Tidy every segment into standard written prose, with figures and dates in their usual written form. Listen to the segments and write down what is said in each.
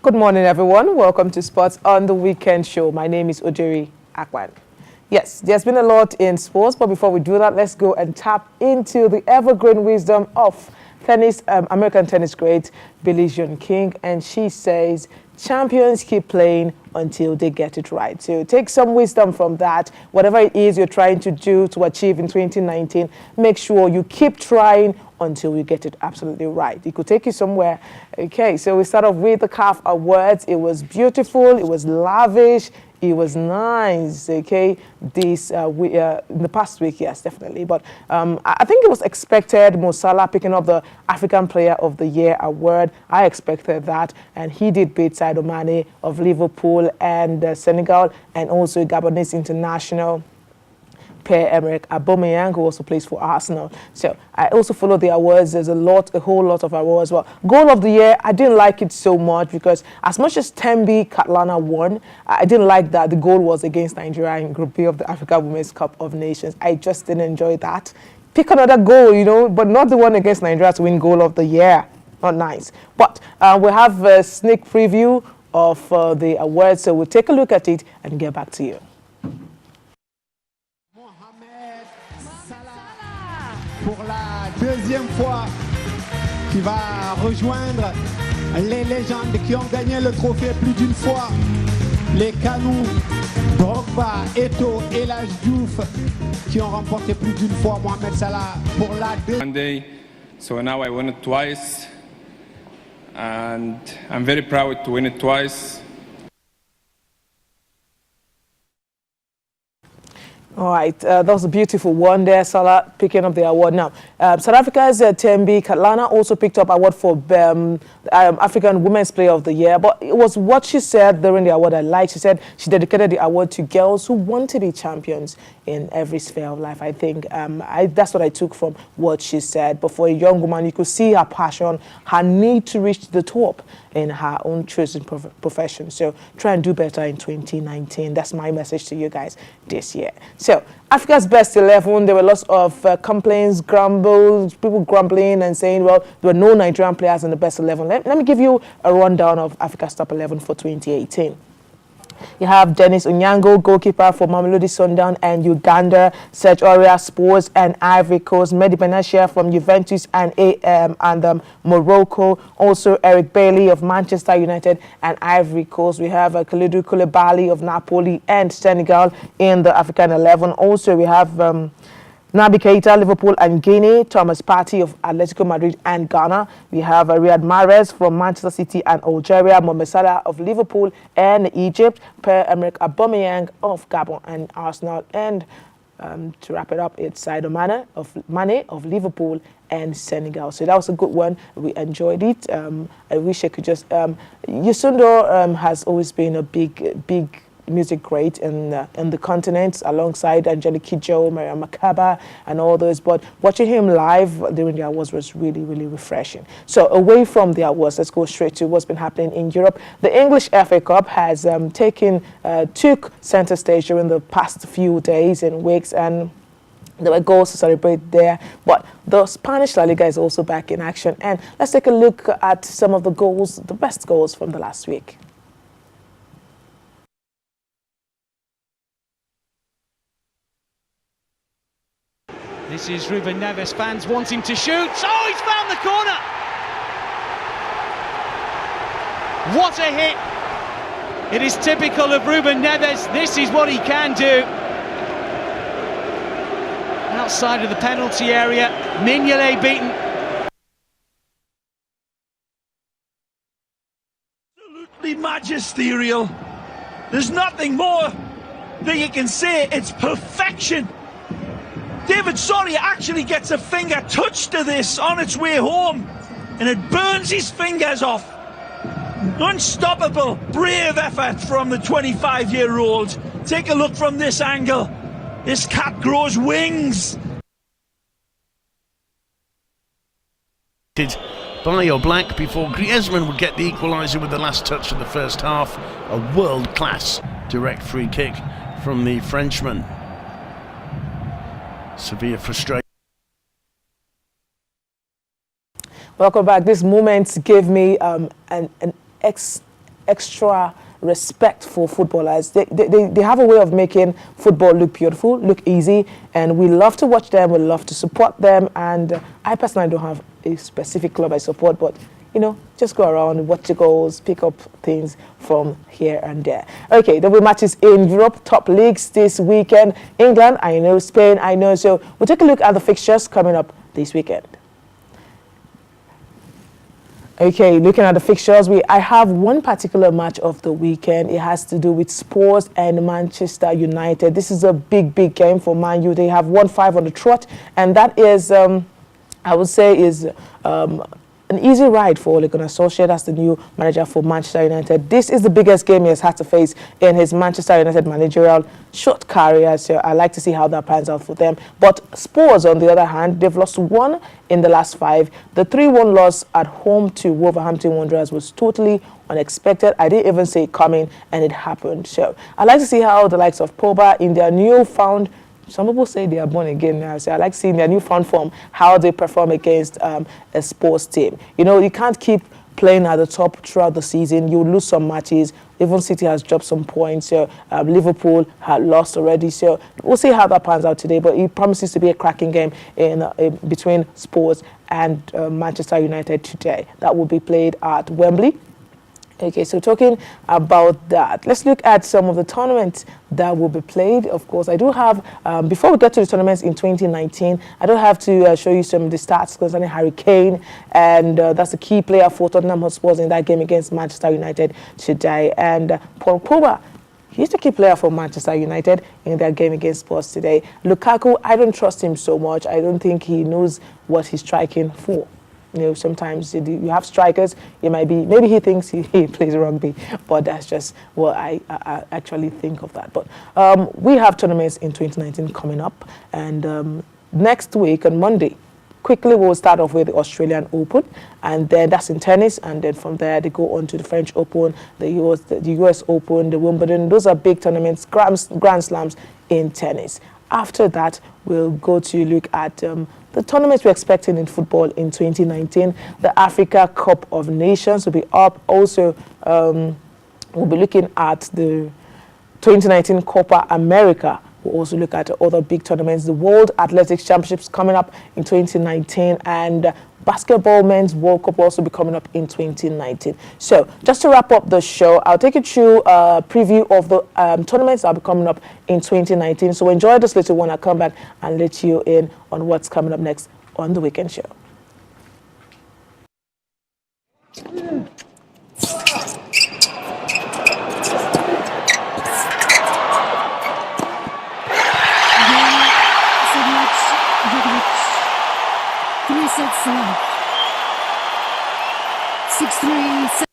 Good morning, everyone. Welcome to Sports on the Weekend show. My name is Ojeri Akwan. Yes, there's been a lot in sports, but before we do that, let's go and tap into the evergreen wisdom of American tennis great Billie Jean King, and she says, champions keep playing until they get it right. So take some wisdom from that. Whatever it is you're trying to do to achieve in 2019, make sure you keep trying until you get it absolutely right. It could take you somewhere. Okay, so we start off with the CAF Awards. It was beautiful. It was lavish. It was nice, okay, this in the past week, yes, definitely. But I think it was expected, Mo Salah picking up the African Player of the Year award. I expected that, and he did beat Sadio Mane of Liverpool and Senegal, and also Gabonese international Pierre-Emerick Aubameyang, who also plays for Arsenal. So I also follow the awards. There's a whole lot of awards. Well, Goal of the Year, I didn't like it so much because as much as Tembi Katlana won, I didn't like that the goal was against Nigeria in Group B of the Africa Women's Cup of Nations. I just didn't enjoy that. Pick another goal, but not the one against Nigeria to win Goal of the Year. Not nice. But we have a sneak preview of the awards, so we'll take a look at it and get back to you. Pour la deuxième fois, qui va rejoindre les légendes qui ont gagné le trophée plus d'une fois. Les Kanou, Drogba, Eto'o et El Hadji Diouf qui ont remporté plus d'une fois Mohamed Salah pour la deuxième. Monday, so now I won it twice, and I'm very proud to win it twice. All right, that was a beautiful one there, Salah picking up the award. Now, South Africa's Tembi Katlana also picked up award for African Women's Player of the Year, but it was what she said during the award I liked. She said she dedicated the award to girls who want to be champions in every sphere of life. I think that's what I took from what she said. But for a young woman, you could see her passion, her need to reach the top in her own chosen profession. So try and do better in 2019. That's my message to you guys this year. So Africa's best 11, there were lots of complaints, grumbles, people grumbling and saying, well, there were no Nigerian players in the best 11. Let me give you a rundown of Africa's top 11 for 2018. You have Dennis Onyango, goalkeeper for Mamelodi Sundown and Uganda, Serge Aurier, Spurs and Ivory Coast, Mehdi Benashia from Juventus and Morocco, also Eric Bailey of Manchester United and Ivory Coast. We have Kalidou Koulibaly of Napoli and Senegal in the African 11. Also, we have Naby Keita, Liverpool and Guinea, Thomas Partey of Atletico Madrid and Ghana. We have Riyad Mahrez from Manchester City and Algeria, Mohamed Salah of Liverpool and Egypt, Pierre-Emerick Aubameyang of Gabon and Arsenal, and to wrap it up, it's Sadio Mane of Liverpool and Senegal. So that was a good one. We enjoyed it. I wish I could just... Yusundo has always been a big music great in the continent, alongside Angelique Kidjo, Mariam Makaba, and all those. But watching him live during the awards was really, really refreshing. So away from the awards, let's go straight to what's been happening in Europe. The English FA Cup has took center stage during the past few days and weeks, and there were goals to celebrate there. But the Spanish La Liga is also back in action. And let's take a look at some of the goals, the best goals from the last week. This is Ruben Neves, fans wanting to shoot. Oh, he's found the corner! What a hit! It is typical of Ruben Neves. This is what he can do. Outside of the penalty area, Mignolet beaten. Absolutely magisterial. There's nothing more that you can say. It's perfection. David Soria actually gets a finger touch to this on its way home, and it burns his fingers off. Unstoppable, brave effort from the 25-year-old. Take a look from this angle. This cat grows wings. By your black before Griezmann would get the equaliser with the last touch of the first half. A world-class direct free kick from the Frenchman. Severe frustration. Welcome back. This moment gave me an extra respect for footballers. They have a way of making football look beautiful, look easy, and we love to watch them, we love to support them. And I personally don't have a specific club I support, but you know, just go around, watch the goals, pick up things from here and there. Okay, there will be matches in Europe, top leagues this weekend. England, I know, Spain, I know. So we'll take a look at the fixtures coming up this weekend. Okay, looking at the fixtures, I have one particular match of the weekend. It has to do with Spurs and Manchester United. This is a big game for Man U. They have 1-5 on the trot, and that is, I would say, is an easy ride for Ole Gunnar Solskjaer. That's the new manager for Manchester United. This is the biggest game he has had to face in his Manchester United managerial short career. So I like to see how that pans out for them. But Spurs, on the other hand, they've lost 1 in the last 5. The 3-1 loss at home to Wolverhampton Wanderers was totally unexpected. I didn't even see it coming, and it happened. So I like to see how the likes of Pogba, in their newfound, some people say they are born again now, so I like seeing their newfound form, how they perform against a Spurs team. You know, you can't keep playing at the top throughout the season. You lose some matches. Even City has dropped some points. So Liverpool had lost already. So we'll see how that pans out today. But it promises to be a cracking game in between Spurs and Manchester United today. That will be played at Wembley. Okay, so talking about that, let's look at some of the tournaments that will be played. Of course, I do have, before we get to the tournaments in 2019, I do have to show you some of the stats concerning Harry Kane, and that's the key player for Tottenham Hotspur in that game against Manchester United today. And Paul Pogba, he's the key player for Manchester United in their game against Spurs today. Lukaku, I don't trust him so much. I don't think he knows what he's striking for. You know, sometimes you have strikers, maybe he thinks he plays rugby, but that's just what I actually think of that. But we have tournaments in 2019 coming up, and next week on Monday, quickly we'll start off with the Australian Open, and then that's in tennis, and then from there they go on to the French Open, the US Open, the Wimbledon. Those are big tournaments, Grand Slams in tennis. After that, we'll go to look at the tournaments we're expecting in football in 2019. The Africa Cup of Nations will be up. Also, we'll be looking at the 2019 Copa America. We'll also look at other big tournaments. The World Athletics Championships coming up in 2019, and Basketball Men's World Cup will also be coming up in 2019. So just to wrap up the show, I'll take you through a preview of the tournaments that will be coming up in 2019. So enjoy this little one. I'll come back and let you in on what's coming up next on the weekend show. Sets love. 6-3.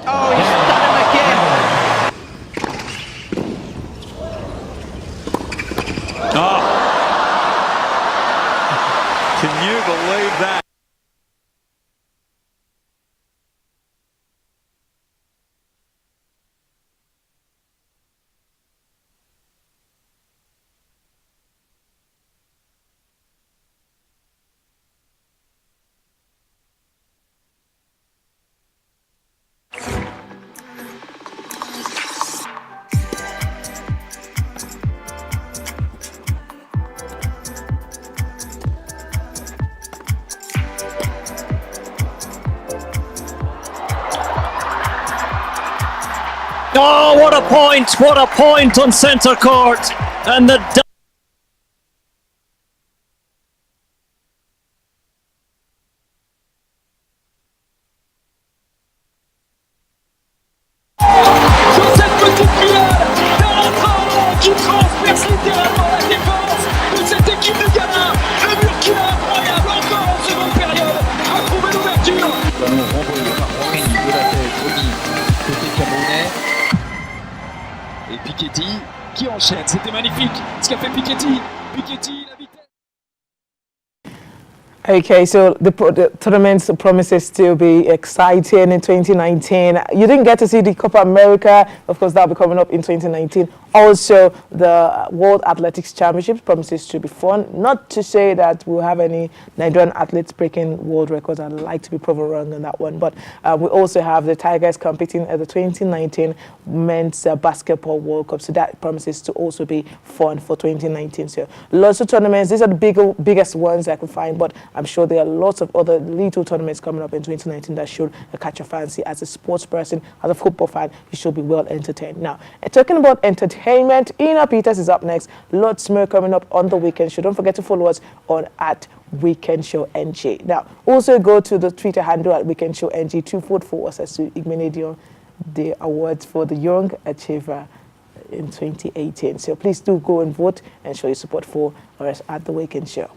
Oh, he's done him again. Oh. Can you believe that? Oh, what a point on centre court. And the Piketty qui enchaîne. C'était magnifique ce qu'a fait Piketty. Piketty, la vitesse. Okay, so the tournament promises to be exciting in 2019. You didn't get to see the Copa America. Of course, that'll be coming up in 2019. Also, the World Athletics Championships promises to be fun. Not to say that we'll have any Nigerian athletes breaking world records. I'd like to be proven wrong on that one. But we also have the Tigers competing at the 2019 Men's Basketball World Cup. So that promises to also be fun for 2019. So lots of tournaments. These are the biggest ones I could find. But I'm sure there are lots of other little tournaments coming up in 2019 that should catch your fancy. As a sports person, as a football fan, you should be well entertained. Now, talking about entertainment, Ina Peters is up next. Lots more coming up on the weekend show. Don't forget to follow us on @WeekendShowNG. Now, also go to the Twitter handle @WeekendShowNG to vote for us as to igniate the awards for the Young Achiever in 2018. So please do go and vote and show your support for us at the Weekend Show.